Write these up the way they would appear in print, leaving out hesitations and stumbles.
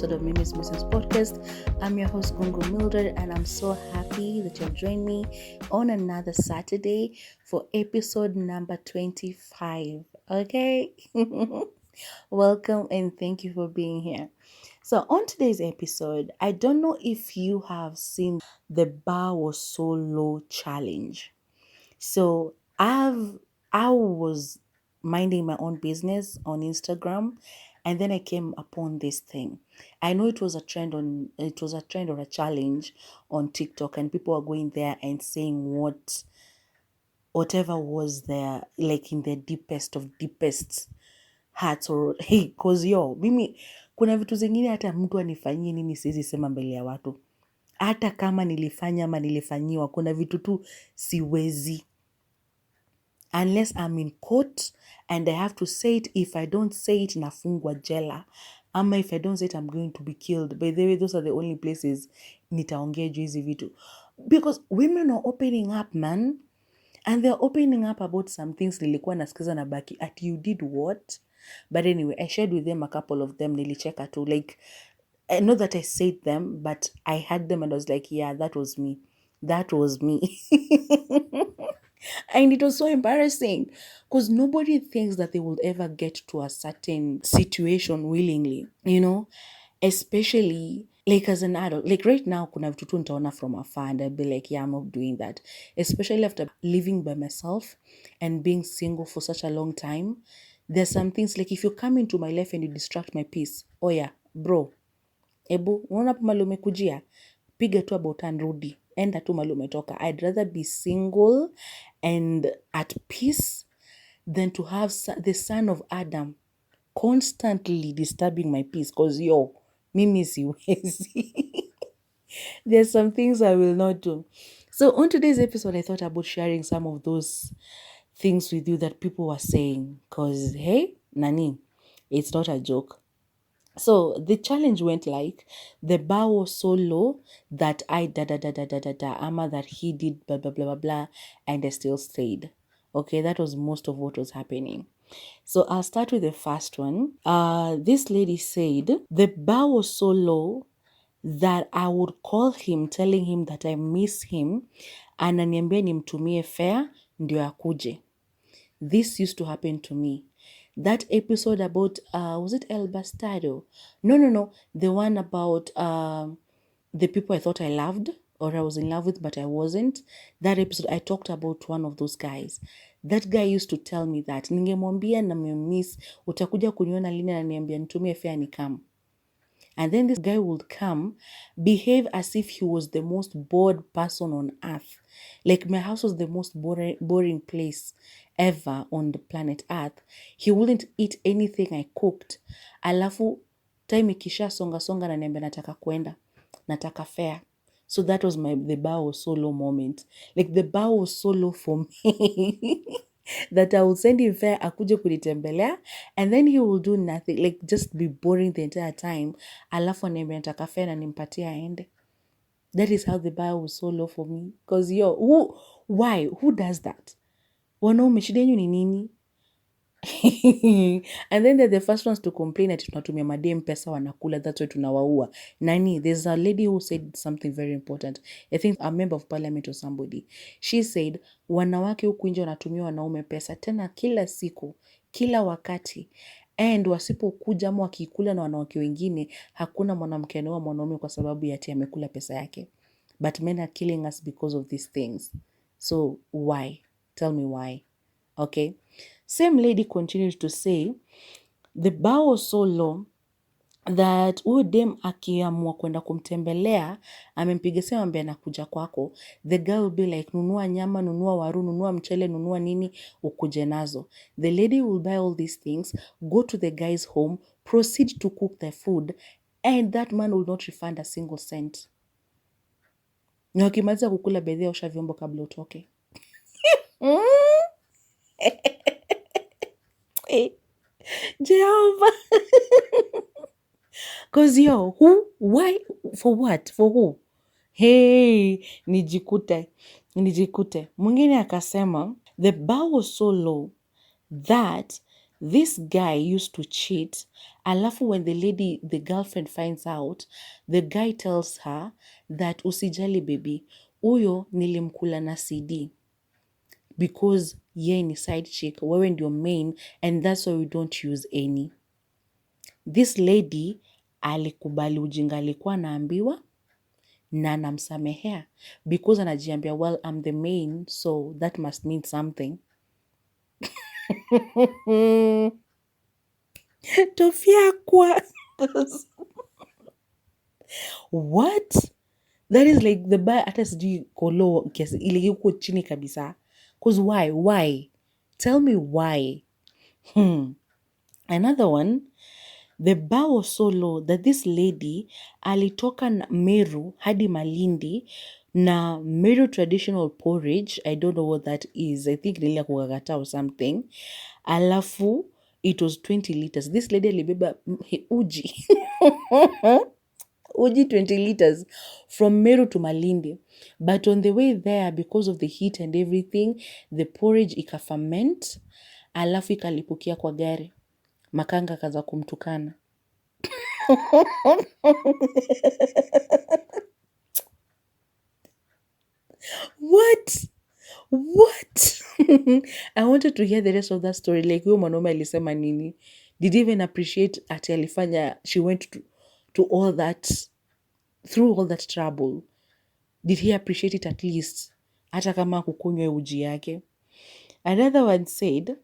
episode of Musings podcast. I'm your host Gungu Mildred, and I'm so happy that you've joined me on another Saturday for episode number 25. Okay, welcome and thank you for being here. So on today's episode, I don't know if you have seen the bar was so low challenge. So I was minding my own business on Instagram, and then I came upon this thing. I know it was a trend or a challenge on TikTok, and people were going there and saying whatever was there, like in the deepest of deepest hearts, or hey, cause mimi kuna vitu zingine hata mtu anifanyie nini siwezi sema mbele ya watu. Hata kama nilifanya ama nilifanyiwa, kuna vitu tu siwezi, unless I'm in court and I have to say it. If I don't say it, nafungwa jela. Ama if I don't say it, I'm going to be killed. By the way, those are the only places nitaongea juu hizi vitu. Because women are opening up, man. And they're opening up about some things nilikuwa nasikiza na baki at you did what? But anyway, I shared with them a couple of them. Nilicheka too. Like, I know that I said them, but I had them and I was like, yeah, that was me. That was me. And it was so embarrassing because nobody thinks that they will ever get to a certain situation willingly, especially like as an adult. Like right now, kuna vitu tu nitaona from afar and I'll be like, yeah, I'm not doing that. Especially after living by myself and being single for such a long time. There's some things like if you come into my life and you distract my peace, oh yeah, bro, ebu, unaona hapo mahali umekujia? Piga tu about and rudi. Enda tu mahali umetoka. I'd rather be single and at peace than to have the son of Adam constantly disturbing my peace. Because mimi siwezi. There's some things I will not do. So on today's episode, I thought about sharing some of those things with you that people were saying. Because, hey, Nani, it's not a joke. So the challenge went like, the bar was so low that I ama that he did blah, blah, blah, blah, blah, and I still stayed. Okay, that was most of what was happening. So I'll start with the first one. This lady said, the bar was so low that I would call him telling him that I miss him, ananiambia nimtumie fare ndio akuje. This used to happen to me. That episode about, was it El Bastardo? No. The one about the people I thought I loved or I was in love with, but I wasn't. That episode, I talked about one of those guys. That guy used to tell me that, ningemwambia na miss, utakuja kuniona lini, ananiambia nitumie fare nikam. And then this guy would come, behave as if he was the most bored person on earth. Like my house was the most boring place ever on the planet Earth. He wouldn't eat anything I cooked. Alafu, time ikisha songa na niambia nataka kwenda. Nataka fare. So that was the bar was so low moment. Like the bar was so low for me. That I will send him fare akuje kunitembelea, and then he will do nothing, like just be boring the entire time. Alafu aniambia nataka fare na nimpatie aende. That is how the bar was so low for me. Because who does that? Wanaume shida yenu ni nini? And then they're the first ones to complain that tunatumia madem pesa wanakula, that's why tunawaua. Nani, there's a lady who said something very important. I think a member of parliament or somebody. She said, wanawake huku nje wanatumia wanaume pesa tena kila siku, kila wakati. And wasipokuja ama wakikula na wanawake wengine, hakuna mwanamke anaoa mwanaume kwa sababu ati amekula pesa yake. But men are killing us because of these things. So why? Tell me why. Okay. Same lady continued to say, the bar was so low that huyu dem akiamua kwenda kumtembelea, amempiga simu ambaye anakuja kwako, the guy will be like, nunua nyama, nunua waru, nunua mchele, nunua nini, ukuje nazo. The lady will buy all these things, go to the guy's home, proceed to cook the food, and that man will not refund a single cent. Na ukimaliza kukula bedhi osha vyombo kabla utoke. Jehovah. Because who, why, for what, for who? Hey, nijikute. Mwingine akasema, the bar was so low that This guy used to cheat. Alafu when the girlfriend finds out, the guy tells her that usijali baby, uyo nilimkula na CD because ye ni side chick, wewe ndio main, and that's why we don't use any. This lady alikubali ujinga alikuwa naambiwa na namsamehea because anajiambia, well, I'm the main, so that must mean something. Tofiakwa. What? That is like the bar hata sijui kolo kiasi ile yuko chini kabisa. Cause why? Tell me why. Another one, the bar was so low that this lady alitoka Meru hadi Malindi na Meru traditional porridge. I don't know what that is. I think nilia kukakata or something. Alafu, it was 20 liters. This lady alibeba uji. Uji 20 liters from Meru to Malindi. But on the way there, because of the heat and everything, the porridge ikaferment. Alafu ikalipukia kwa gari. Makanga kaza kumtukana. What? I wanted to hear the rest of that story. Like, huyo mwanaume alisema nini? Did he even appreciate ati alifanya, she went to all that, through all that trouble? Did he appreciate it at least? Hata kama kukunywa uji yake. Another one said,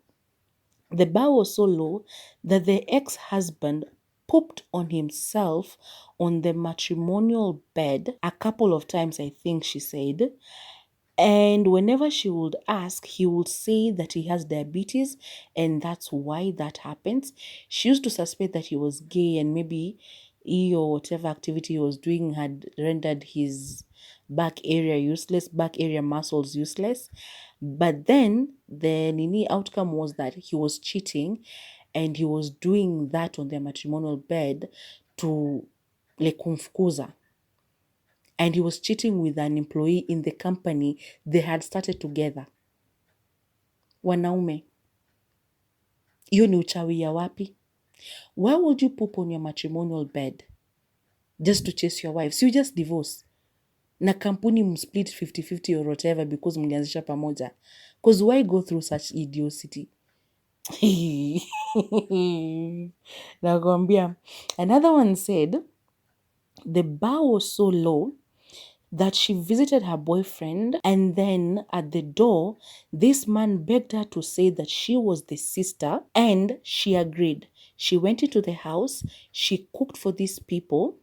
the bar was so low that the ex-husband pooped on himself on the matrimonial bed a couple of times, I think she said. And whenever she would ask, he would say that he has diabetes and that's why that happens. She used to suspect that he was gay and maybe he or whatever activity he was doing had rendered his back area muscles useless. But then the outcome was that he was cheating and he was doing that on their matrimonial bed to like kumfukuza. And he was cheating with an employee in the company they had started together. Wanaume, hiyo ni uchawi ya wapi? Why would you poop on your matrimonial bed just to chase your wife? So you just divorce. Na kampuni msplit 50-50 or whatever because mlianzisha pamoja. Because why go through such idiocy? Nakwambia. Another one said, the bar was so low that she visited her boyfriend and then at the door, this man begged her to say that she was the sister and she agreed. She went into the house, she cooked for these people,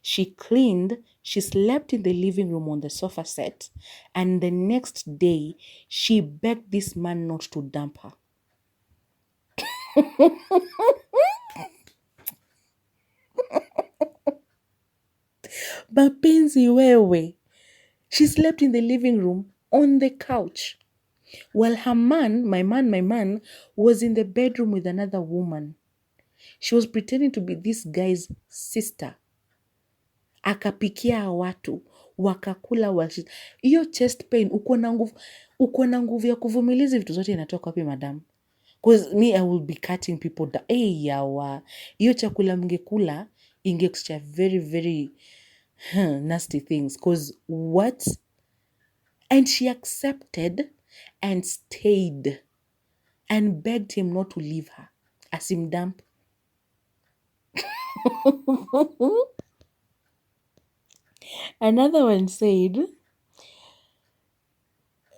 she cleaned, she slept in the living room on the sofa set, and the next day, she begged this man not to dump her. Mapenzi wewe. She slept in the living room on the couch. While her man, my man, was in the bedroom with another woman. She was pretending to be this guy's sister. Akapikia watu, wakakula hiyo chest pain, uko na nguvu ya kuvumiliza vitu zote inatoka wapi madam? Because me, I will be cutting people down. Yawa. Hiyo chakula mngekula, ingekusha very, very nasty things. Because what? And she accepted and stayed and begged him not to leave her. Asimdamp. Another one said,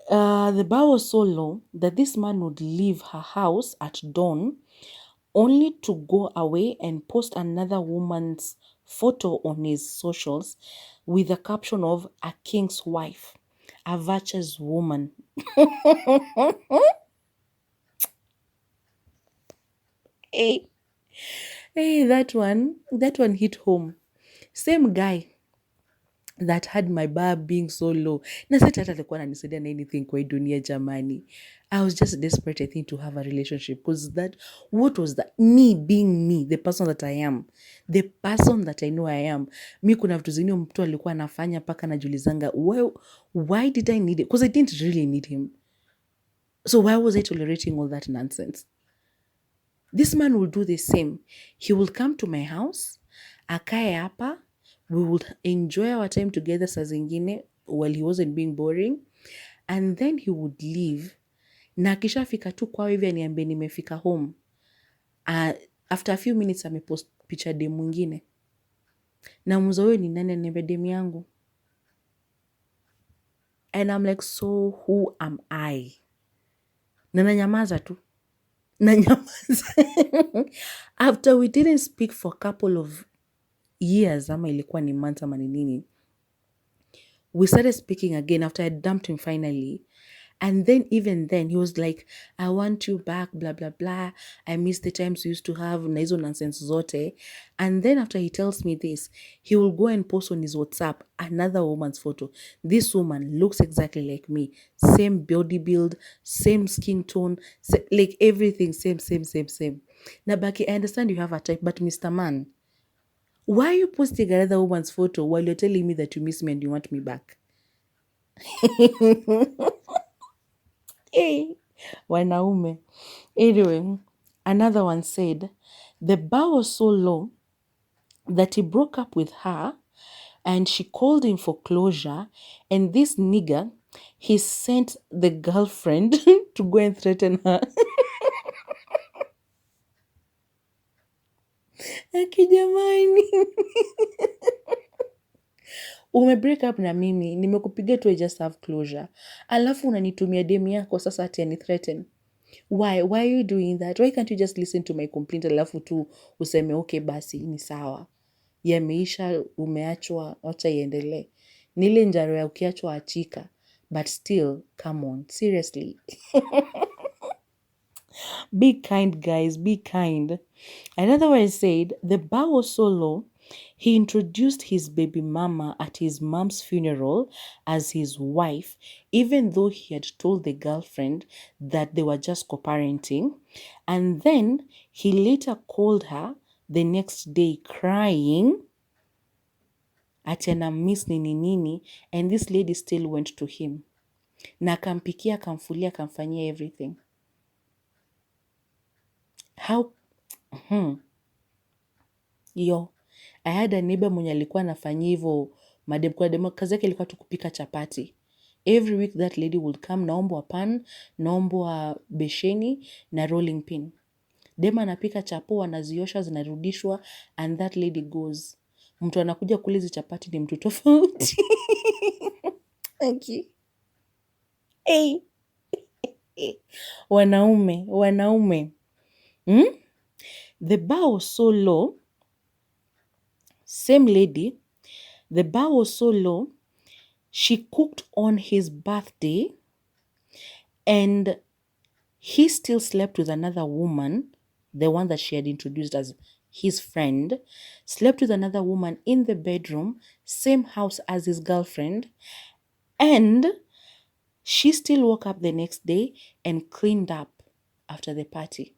the bar was so low that this man would leave her house at dawn only to go away and post another woman's photo on his socials with the caption of a king's wife, a virtuous woman. Hey, that one hit home. Same guy that had my bar being so low. Na sasa hata alikuwa ananisaidia na anything kwa hii dunia jamani. I was just desperate, I think, to have a relationship because what was that? Me being me, the person that I am. The person that I know I am. Mi kuna vitu zingine mtu alikuwa anafanya paka najulizanga, why did I need it? Because I didn't really need him. So why was I tolerating all that nonsense? This man will do the same. He will come to my house, akae hapa, we would enjoy our time together saa zingine while he wasn't being boring, and then he would leave. Na akishafika tu kwao hivi aniambie nimefika home. After a few minutes amepost picha dem mwingine. Na muuliza huyo ni nani? Ananiambia dem yangu. And I'm like, so who am I? Na nanyamaza tu. Nanyamaza. After we didn't speak for a couple of years, ama ilikuwa ni months ama ni nini, we started speaking again after I dumped him finally. And then even then he was like, I want you back, blah, blah, blah. I miss the times we used to have, na hizo nonsense zote. And then after he tells me this, he will go and post on his WhatsApp another woman's photo. This woman looks exactly like me. Same body build, same skin tone, like everything, same. Nabaki, I understand you have a type, but Mr. Man, why are you posting another woman's photo while you're telling me that you miss me and you want me back? Hey, wanaume. Anyway, another one said, the bar was so low that he broke up with her and she called him for closure. And this nigger, he sent the girlfriend to go and threaten her. Akijamani. Break up na mimi, nimekupiga tu I just have closure. Alafu unanitumia demu yako sasa ati ani threaten. Why are you doing that? Why can't you just listen to my complaint alafu tu useme okay basi ni sawa. Yameisha, umeachwa, acha iendelee. Nile njaro ya ukiachwa achika. But still, come on, seriously. Be kind, guys, be kind. Another one said, the bar was so low, he introduced his baby mama at his mom's funeral as his wife, even though he had told the girlfriend that they were just co-parenting. And then he later called her the next day crying, atena miss nini nini, and this lady still went to him. Na akampikia, akamfulia, akamfanyia everything. How? Yo, I had a neighbor mwenye alikuwa anafanyia hivyo madem kwa demo, kazi yake ilikuwa tu kupika chapati. Every week that lady would come, naombwa pan, naombwa besheni na rolling pin. Dema anapika chapo, anaziosha, zinarudishwa, and that lady goes. Mtu anakuja kula hizi chapati ni mtu tofauti. Okay. Hey. Wanaume. The bar was so low. Same lady. The bar was so low. She cooked on his birthday and he still slept with another woman, the one that she had introduced as his friend, slept with another woman in the bedroom, same house as his girlfriend, and she still woke up the next day and cleaned up after the party.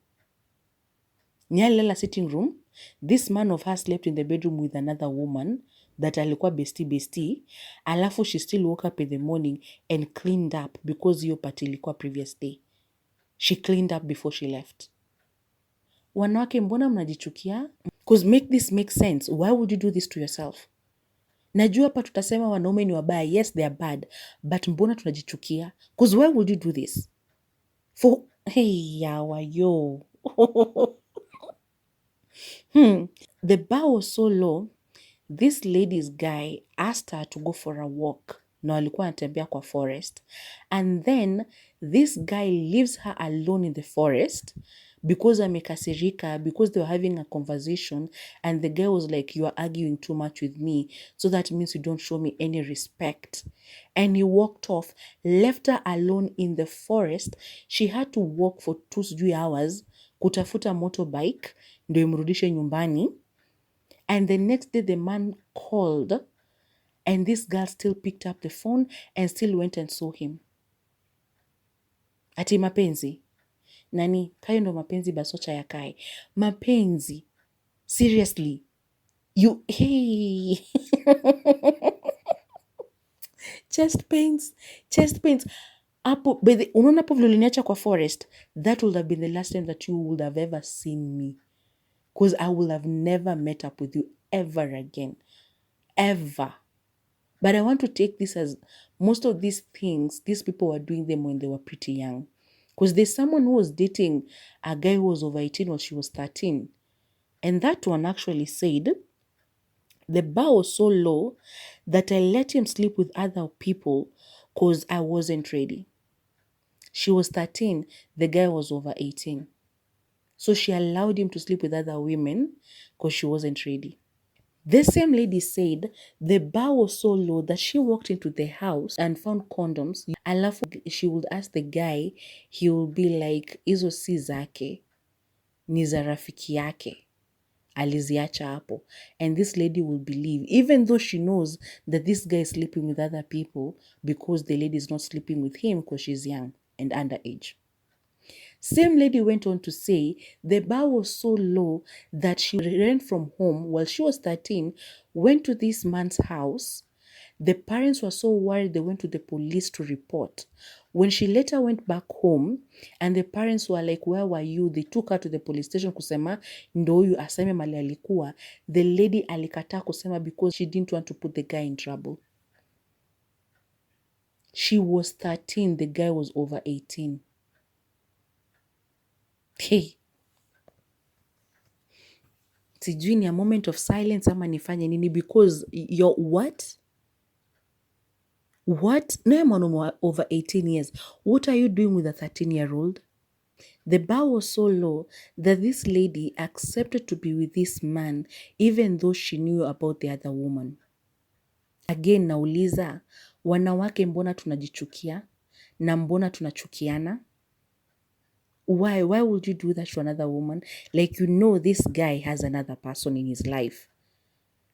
Nyalala sitting room, this man of hers slept in the bedroom with another woman that alikuwa bestie, alafu she still woke up in the morning and cleaned up because hiyo party ilikuwa previous day. She cleaned up before she left. Wanawake mbona mnajichukia? Because make this make sense. Why would you do this to yourself? Najua hapa tutasema wanaume ni wabaya. Yes, they are bad. But mbona tunajichukia? Because why would you do this? Hey, yawa, yo. The bar was so low, this lady's guy asked her to go for a walk. Na walikuwa anatembea kwa forest. And then this guy leaves her alone in the forest because amekasirika, because they were having a conversation, and the guy was like, you are arguing too much with me, so that means you don't show me any respect. And he walked off, left her alone in the forest. She had to walk for 2 hours kutafuta motorbike ndio imrudishe nyumbani. And the next day the man called and this girl still picked up the phone and still went and saw him. Ati mapenzi. Nani, kayo ndo mapenzi basocha ya kai. Mapenzi. Seriously. Hey. Chest pains. Hapo unaona hapo vile uliniacha kwa forest, that would have been the last time that you would have ever seen me, because I will have never met up with you ever again, ever. But I want to take this as most of these things, these people were doing them when they were pretty young. Because there's someone who was dating a guy who was over 18 when she was 13. And that one actually said, the bar was so low that I let him sleep with other people because I wasn't ready. She was 13, the guy was over 18. So she allowed him to sleep with other women because she wasn't ready. The same lady said the bar was so low that she walked into the house and found condoms. Alafu she would ask the guy, he will be like, hizo si zake, ni za rafiki yake, aliziacha hapo. And this lady will believe, even though she knows that this guy is sleeping with other people because the lady is not sleeping with him because she's young and underage. Same lady went on to say the bar was so low that she ran from home while she was 13, went to this man's house. The parents were so worried they went to the police to report. When she later went back home and the parents were like, where were you? They took her to the police station kusema ndo huyu aseme mali alikuwa. The lady alikataa kusema because she didn't want to put the guy in trouble. She was 13, the guy was over 18. Hey. Sijui ni a moment of silence ama nifanye nini, because you're what? What? No, mwanaume over 18 years. What are you doing with a 13-year-old? The bar was so low that this lady accepted to be with this man even though she knew about the other woman. Again, nauliza, wanawake mbona tunajichukia? Na mbona tunachukiana? Why would you do that to another woman? Like, you know this guy has another person in his life,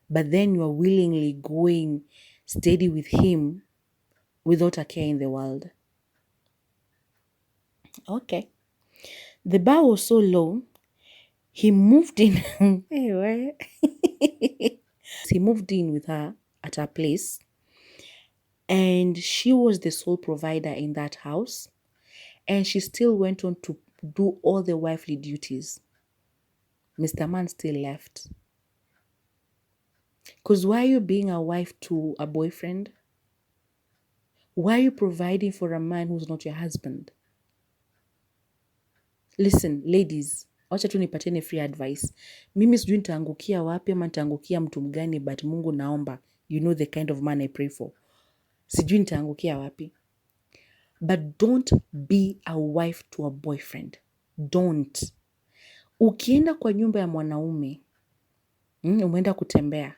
but then you are willingly going steady with him without a care in the world. Okay. The bar was so low, he moved in. Anyway, he moved in with her at her place, and she was the sole provider in that house, and she still went on to do all the wifely duties. Mr. Man still left. Because why are you being a wife to a boyfriend? Why are you providing for a man who's not your husband? Listen, ladies, wacha tu nipatieni free advice. Mimi sijui nitaangukia wapi ama nitaangukia mtu mgani, but Mungu naomba, you know the kind of man I pray for. Sijui nitaangukia wapi. But don't be a wife to a boyfriend. Don't. Ukienda kwa nyumba ya mwanaume, umeenda kutembea,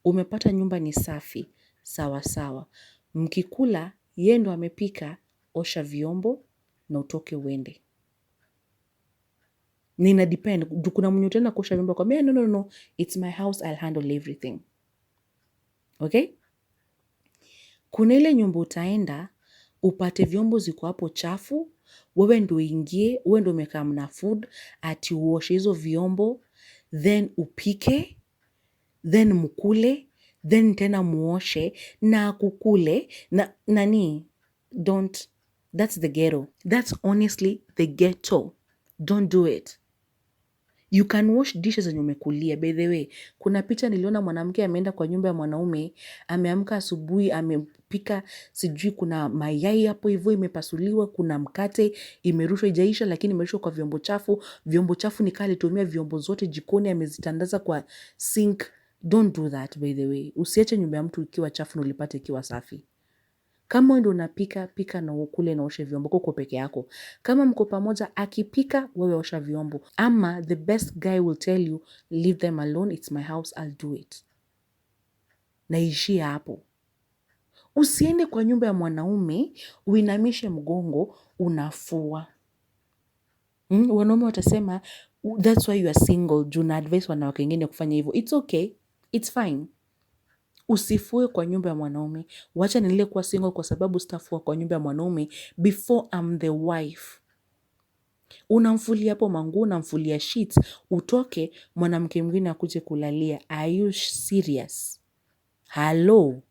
umepata nyumba ni safi, sawa sawa. Mkikula, yeye ndo amepika, osha vyombo na utoke uende. Nina depend. Kuna mwenye utaenda kuosha vyombo kwa mimi, no. It's my house, I'll handle everything. Okay? Kuna ile nyumba utaenda, upate vyombo ziko hapo chafu, wewe ndo uingie, wewe ndo umekaa mna food, ati uoshe hizo vyombo, then upike, then mkule, then tena muoshe, na kukule, na nani? Don't. That's the ghetto. That's honestly the ghetto. Don't do it. You can wash dishes zenye umekulia. By the way, kuna picha niliona mwanamke ameenda kwa nyumba ya mwanaume, ameamka asubuhi, amepika, sijui kuna mayai hapo hivyo imepasuliwa, kuna mkate imerushwa ijaisha lakini imerushwa kwa vyombo chafu. Vyombo chafu ni kale alitumia vyombo zote jikoni amezitandaza kwa sink. Don't do that, by the way. Usiache nyumba ya mtu ikiwa chafu na ulipate ikiwa safi. Kama wewe ndio unapika, pika na ukule na oshe vyombo uko peke yako. Kama mko pamoja, akipika wewe osha vyombo. Ama the best guy will tell you, leave them alone, it's my house, I'll do it. Naishia hapo. Usiende kwa nyumba ya mwanaume, uinamishe mgongo, unafua. Wanaume watasema, that's why you are single. Juu na advice wanawake wengine kufanya hivyo. It's okay, it's fine. Usifue kwa nyumba ya mwanaume. Wacha nile kuwa single kwa sababu sitafua kwa nyumba ya mwanaume before I'm the wife. Unamfulia hapo manguo, unamfulia sheets, utoke mwanamke mwingine akuje kulalia. Are you serious? Hello?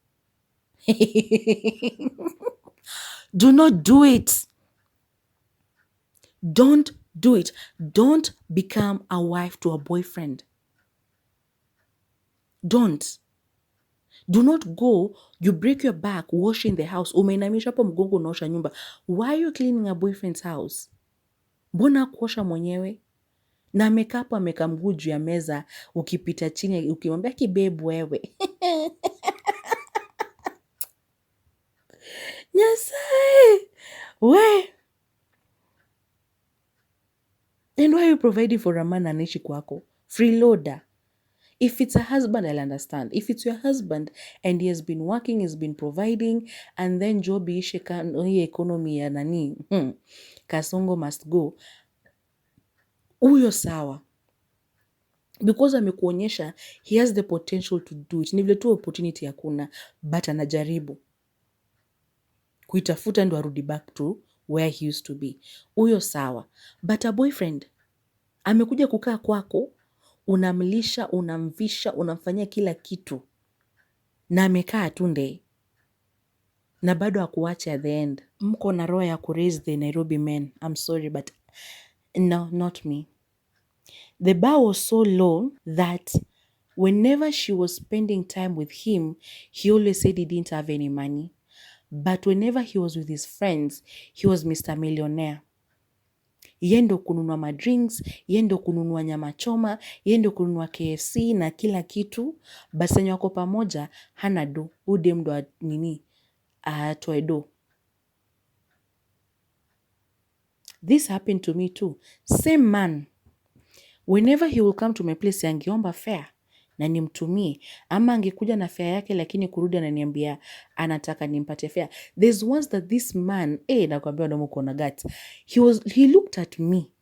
Do not do it. Don't do it. Don't become a wife to a boyfriend. Don't. Do not go, you break your back washing the house. Umeinamisha hapo mgongo unaosha nyumba. Why are you cleaning a boyfriend's house? Mbona kuosha mwenyewe? Na amekaa hapo ameka mguu juu ya meza, ukipita chini ukimwambia kibebu wewe. Nyasaye. We. And why are you providing for a man anaishi kwako? Freeloader. If it's a husband, I'll understand. If it's your husband and he has been working, he's been providing, and then job ishe hii economy ya nani, Kasongo must go. Uyo sawa. Because amekuonyesha, he has the potential to do it. Ni vile tu opportunity hakuna, but anajaribu. Kuitafuta ndo arudi back to where he used to be. Uyo sawa. But a boyfriend, amekuja kukaa kwako, unamlisha, unamvisha, unamfanyia kila kitu. Na amekaa tu nde. Na bado akuache at the end. Mko na roho ya kuraise the Nairobi men. I'm sorry, but no, not me. The bar was so low that whenever she was spending time with him, he always said he didn't have any money. But whenever he was with his friends, he was Mr. Millionaire. Yendo kununua madrinks, yendo kununua nyama choma, yendo kununua KFC na kila kitu. Basi wenye wako pamoja, hana do. Ude mdo nini? Atoe do. This happened to me too. Same man. Whenever he will come to my place, angeomba fare na nimtumie, ama angekuja na fare yake lakini kurudi ananiambia anataka nimpate fare. There's once that this man, nakwambia ndo mko na guts. He looked at me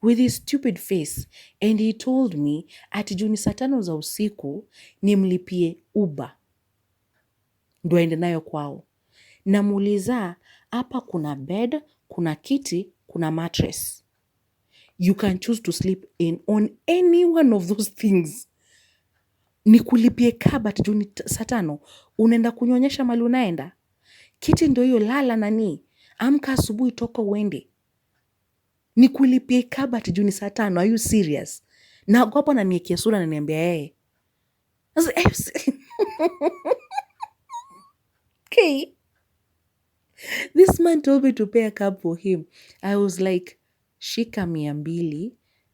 with his stupid face and he told me ati juu ni saa 5 za usiku nimlipie Uber ndo aende nayo kwao. Namuuliza, hapa kuna bed, kuna kiti, kuna mattress. You can choose to sleep on any one of those things. Nikulipie kabat juu ni saa 5, unaenda kunyonyesha mali unaenda. Kiti ndo hiyo, lala nani. Amka asubuhi toka uende. Nikulipie kabat juu ni saa 5. Are you serious? Na hapo ananiekea sura na ananiambia okay. This man told me to pay a cab for him. I was like, shika 200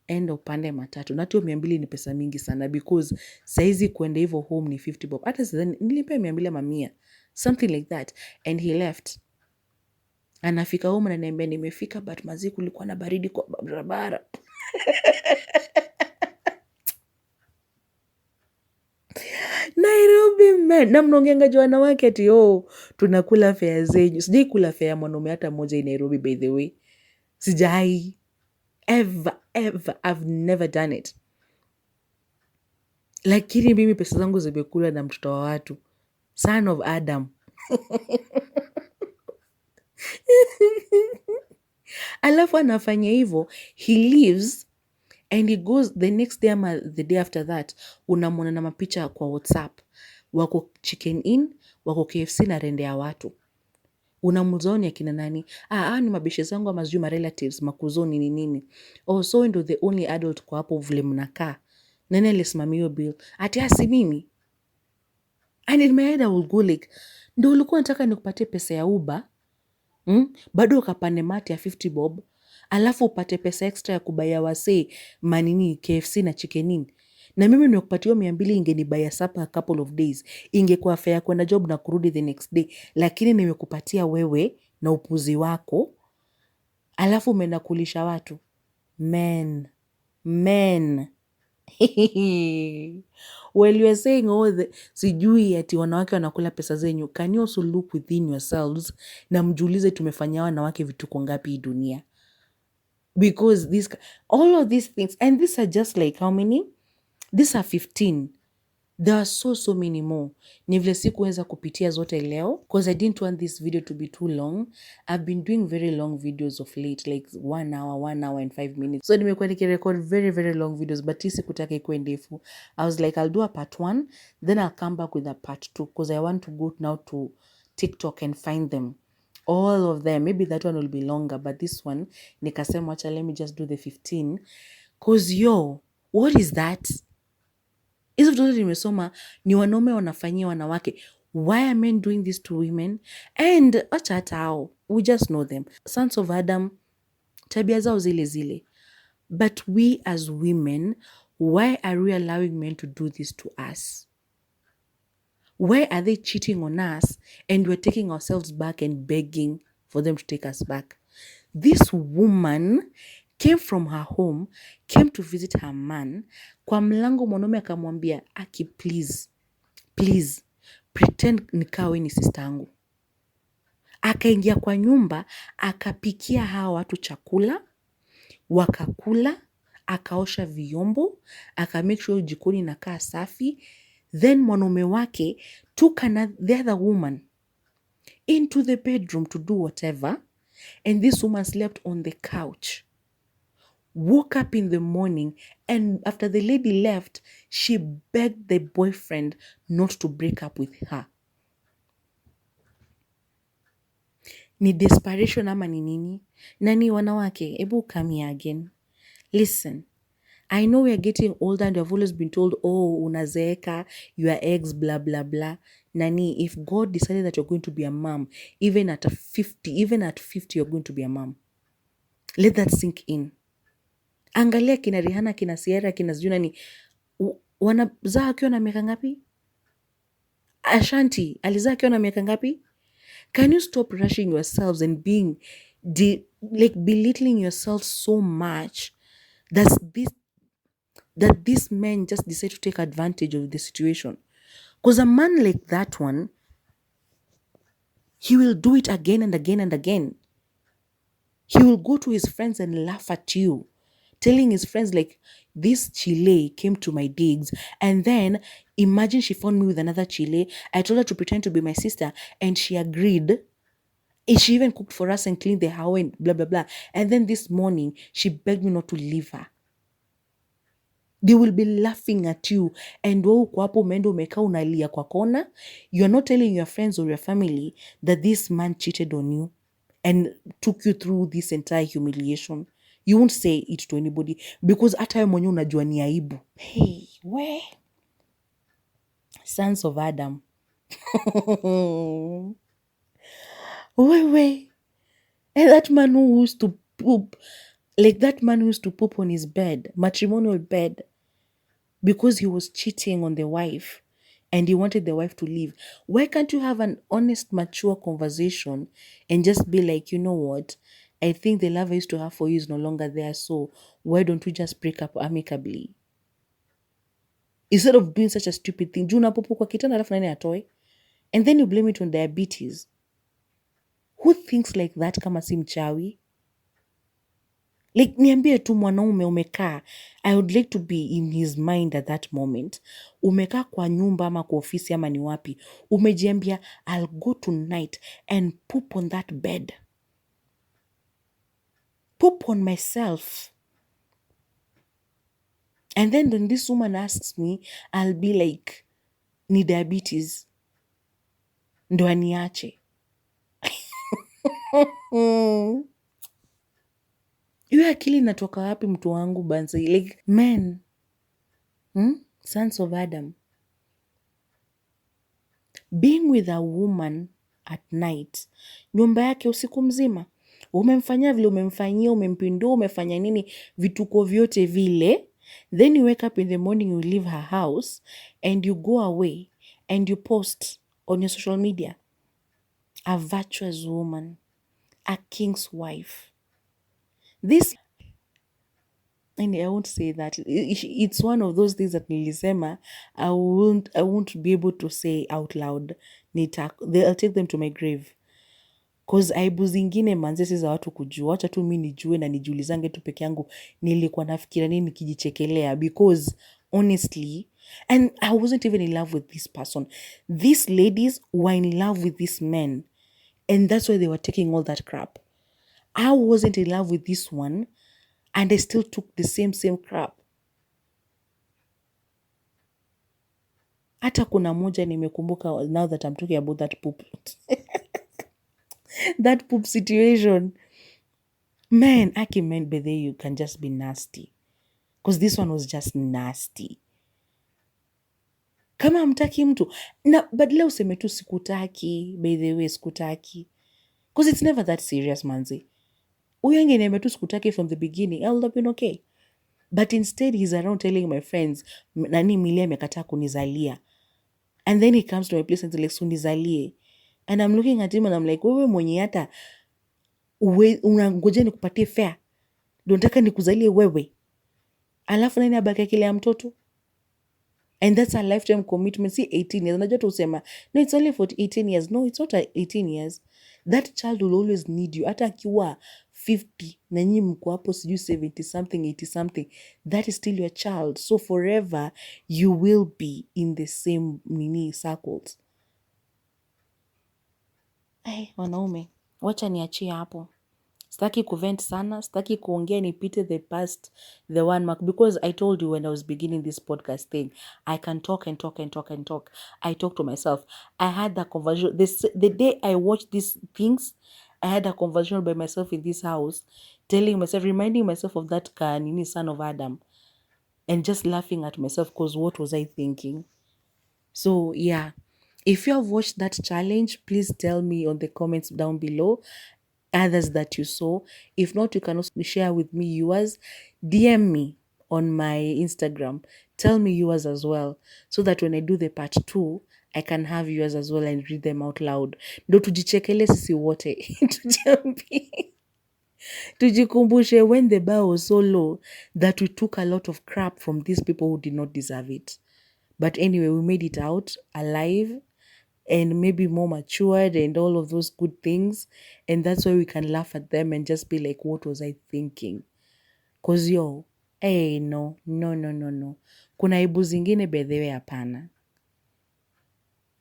enda upande matatu. Na hiyo 200 ni pesa mingi sana because saizi kuenda hivyo home ni 50 bob. Hata sasa nilipea 200 ama 100. Something like that. And he left. Anafika home ananiambia nimefika but mazi kulikuwa na baridi kwa barabara. Nairobi man. Na mnaongeanga juu wanawake ati tunakula fare zenyu. Sijai kula fare ya mwanaume hata moja in Nairobi by the way. Sijai. Ever. I've never done it. Lakini mimi pesa zangu zimekula na mtoto wa watu. Son of Adam. Alafu anafanya hivyo. He leaves and he goes the next day ama the day after that. Unamwona na mapicha kwa WhatsApp. Wako chicken in, wako KFC na rende ya watu. Unamuzoni akina nani? Ni mabishe zangu ama sijui ma relatives, makuzoni ni nini. So ndo the only adult kwa hapo vile mnakaa. Nani alisimamia hiyo bill? Ati si mimi. And in my head I will go like, ndo ulikuwa nataka nikupatie pesa ya Uber, bado ukapande mati ya 50 bob, alafu upate pesa extra ya kubaya wasee manini KFC na chicken in. Na mimi nimekupatia 200 ingenibaya sapa a couple of days. Ingekuwa fare ya kwenda job na kurudi the next day. Lakini nimekupatia wewe na upuzi wako. Alafu umeenda kulisha watu. Men. Well, you are saying sijui ati wanawake wanakula pesa zenyu. Can you also look within yourselves na mjulize tumefanya wanawake vituko ngapi hii dunia? Because all of these things, and these are just like how many? These are 15. There are so many more. Ni vile sikuweza kupitia zote leo because I didn't want this video to be too long. I've been doing very long videos of late, like 1 hour and 5 minutes. So nimekuwa nikirecord very long videos, but hii sikutaka ikuwe ndefu. I was like, I'll do a part 1, then I'll come back with a part 2 because I want to go now to TikTok and find them. all of them. Maybe that one will be longer, but this one, nikasema wacha, let me just do the 15. Cause yo, what is that? Hizo vitu zote nimesoma ni wanaume wanafanyia wanawake. Why are men doing this to women? And wacha hata hao, we just know them. Sons of Adam, tabia zao zile zile. But we as women, why are we allowing men to do this to us? Why are they cheating on us and we're taking ourselves back and begging for them to take us back? This woman came from her home, came to visit her man. Kwa mlango mwanaume akamwambia, Aki, please, please, pretend nikawe ni sistangu. Akaingia kwa nyumba, akapikia hawa watu chakula, wakakula, akaosha vyombo, akamake sure jikoni inakaa safi. Then mwanaume wake took the other woman into the bedroom to do whatever. And this woman slept on the couch. Woke up in the morning, and after the lady left, she begged the boyfriend not to break up with her. Ni desperation ama ni nini? Nani wanawake, ebu come here again. Listen, I know we are getting older and you've always been told, oh, unazeeka, you are ex, blah, blah, blah. Nani, if God decided that you're going to be a mom, even at 50, you're going to be a mom. Let that sink in. Angalia kina Rihanna, kina Sierra, kina Zijuna ni wanazaa akiwa na miaka ngapi? Ashanti, alizaa akiwa na miaka ngapi? Can you stop rushing yourselves and being, belittling yourself so much that these men just decide to take advantage of the situation? Because a man like that one, he will do it again and again and again. He will go to his friends and laugh at you, telling his friends like, this Chile came to my digs, and then imagine she found me with another Chile. I told her to pretend to be my sister and she agreed. And she even cooked for us and cleaned the house and blah, blah, blah. And then this morning, she begged me not to leave her. They will be laughing at you. And uko hapo umeenda umekaa unalia kwa kona. You're not telling your friends or your family that this man cheated on you and took you through this entire humiliation. You won't say it to anybody because hata wewe mwenyewe unajua ni aibu. Hey, where? Sons of Adam. Wait. And that man who used to poop, like that man who used to poop on his bed, matrimonial bed, because he was cheating on the wife and he wanted the wife to leave. Why can't you have an honest, mature conversation and just be like, you know what? I think the love I used to have for you is no longer there, so why don't we just break up amicably? Instead of doing such a stupid thing, juu unapopo kwa kitanda alafu nani atoe? And then you blame it on diabetes. Who thinks like that kama si mchawi? Like, niambie tu mwanaume umekaa. I would like to be in his mind at that moment. Umekaa kwa nyumba ama kwa ofisi ama ni wapi. Umejiambia, I'll go tonight and poop on that bed. Poop on myself. And then when this woman asks me, I'll be like, ni diabetes. Ndo aniache. Hiyo akili inatoka wapi mtu wangu banzi? Like, men. Sons of Adam. Being with a woman at night. Nyumba yake usiku mzima. Umemfanyia vile umemfanyia, umempindua, umefanya nini, vituko vyote vile. Then you wake up in the morning, you leave her house and you go away and you post on your social media. A virtuous woman. A king's wife. This, and I won't say that. It's one of those things that nilisema I won't be able to say out loud. I'll take them to my grave. Cause aibu zingine manzesi za watu kujua. Wacha tu mimi nijue na nijiulizange tu peke yangu nilikuwa nafikiria nini nikijichekelea. Because honestly, and I wasn't even in love with this person. These ladies were in love with this man. And that's why they were taking all that crap. I wasn't in love with this one. And I still took the same crap. Hata kuna moja nimekumbuka now that I'm talking about that poop. that poop situation. Man, Aki meant by you can just be nasty. Because this one was just nasty. Kama hamtaki mtu. Na badala useme tu sikutaki, by the way, sikutaki. Because it's never that serious, manzi. Huyo angeneme tu sikutaki from the beginning, I would have been okay. But instead, he's around telling my friends, nani Milia amekataa kunizalia. And then he comes to my place and he's like, sunizalie. And I'm looking at him and I'm like, wewe mwenye hata unangoja nikupatie fare. Ndio nataka nikuzalie wewe. Alafu nani abaki akilea mtoto? And that's a lifetime commitment. See, 18 years. Najua tu usema, no, it's only for 18 years. No, it's not 18 years. That child will always need you. Hata akiwa 50, na nyinyi mko hapo sijui 70 something, 80 something. That is still your child. So forever, you will be in the same circles. Hey, wanaume, wacha niachie hapo. Sitaki kuvent sana, sitaki kuongea nipite the 1 mark, because I told you when I was beginning this podcast thing, I can talk and talk and talk and talk. I talk to myself. I had that conversation. The day I watched these things, I had a conversation by myself in this house, telling myself, reminding myself of that Kanini, son of Adam, and just laughing at myself because what was I thinking? So yeah, if you have watched that challenge, please tell me on the comments down below others that you saw. If not, you can also share with me yours. DM me on my Instagram. Tell me yours as well, so that when I do the part 2, I can have yours as well and read them out loud. Ndo tujichekele sisi wote. Tujikumbushe when the bar was so low that we took a lot of crap from these people who did not deserve it. But anyway, we made it out alive and maybe more matured and all of those good things. And that's why we can laugh at them and just be like, what was I thinking? Because hey, no. Kuna aibu zingine bedhewe hapana.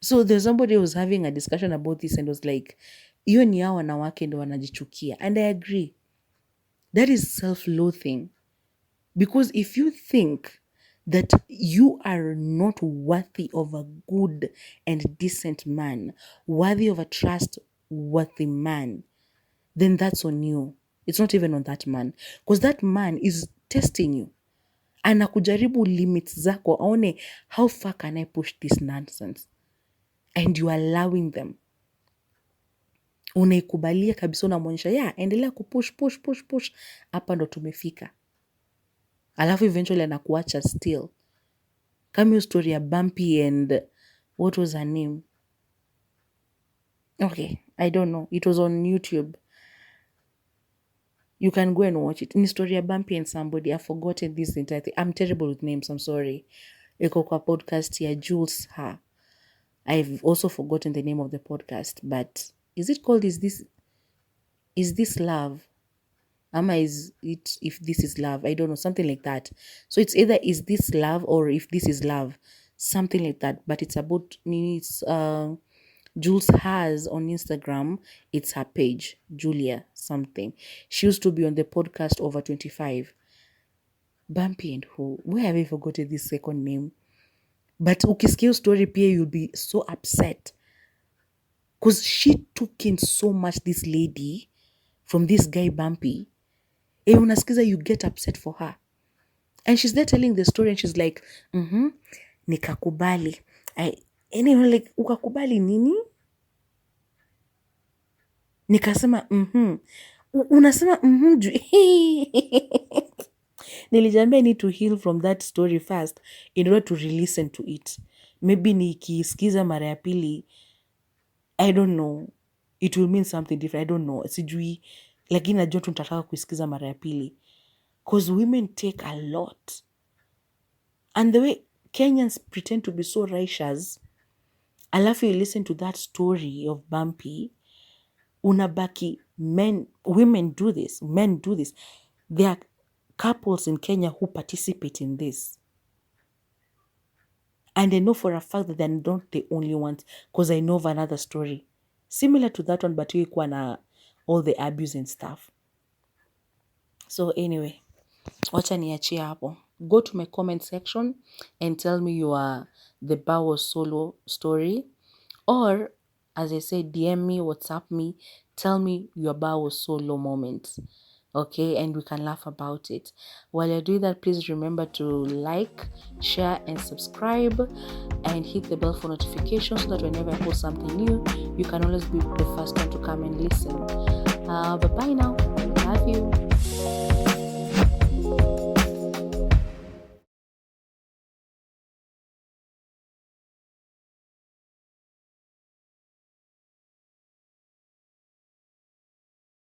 So there's somebody who was having a discussion about this and was like, hiyo ni hao wanawake ndo wanajichukia. And I agree. That is self-loathing. Because if you think that you are not worthy of a good and decent man, worthy of a trustworthy man, then that's on you. It's not even on that man. Because that man is testing you. Anakujaribu limits zako, aone how far can I push this nonsense? And you are allowing them. Unaikubalia kabisa, unamwonyesha, yeah, endelea kupush. Hapa ndo tumefika. Alafu eventually anakuacha still. Kama hiyo story ya Bumpy and what was her name? Okay, I don't know. It was on YouTube. You can go and watch it. Ni story ya Bumpy and somebody. I've forgotten this entire thing. I'm terrible with names. I'm sorry. Iko kwa podcast ya Jules Ha. I've also forgotten the name of the podcast. But is it called Is This Love? Ama is it If This Is Love? I don't know. Something like that. So it's either Is This Love or If This Is Love. Something like that. But it's about Jules has on Instagram, it's her page, Julia something. She used to be on the podcast Over 25. Bumpy and who? Where have I forgotten this second name? But ukisikia story pia, you'll be so upset. Because she took in so much, this lady, from this guy Bumpy. And unasikiza, you get upset for her. And she's there telling the story and she's like, nikakubali. And you know, like, ukakubali nini? Nikasema, unasema, Nilijambia I need to heal from that story first in order to re-listen to it. Maybe nikisikiza mara ya pili, I don't know, it will mean something different. I don't know. Sijui, lakini najua tu nitataka kuisikiza mara ya pili. Because women take a lot. And the way Kenyans pretend to be so righteous, alafu you listen to that story of Bumpy, unabaki, women do this, men do this. There are couples in Kenya who participate in this. And I know for a fact that they're not the only ones, because I know of another story similar to that one, but ikuwa na all the abuse and stuff. So anyway, wacha niachie hapo. Go to my comment section and tell me the Bawo solo story, or As I said, DM me, WhatsApp me, tell me your bar was so low moment. Okay, and we can laugh about it. While you're doing that, please remember to like, share, and subscribe, and hit the bell for notifications so that whenever I post something new, you can always be the first one to come and listen. Bye bye now. Love you.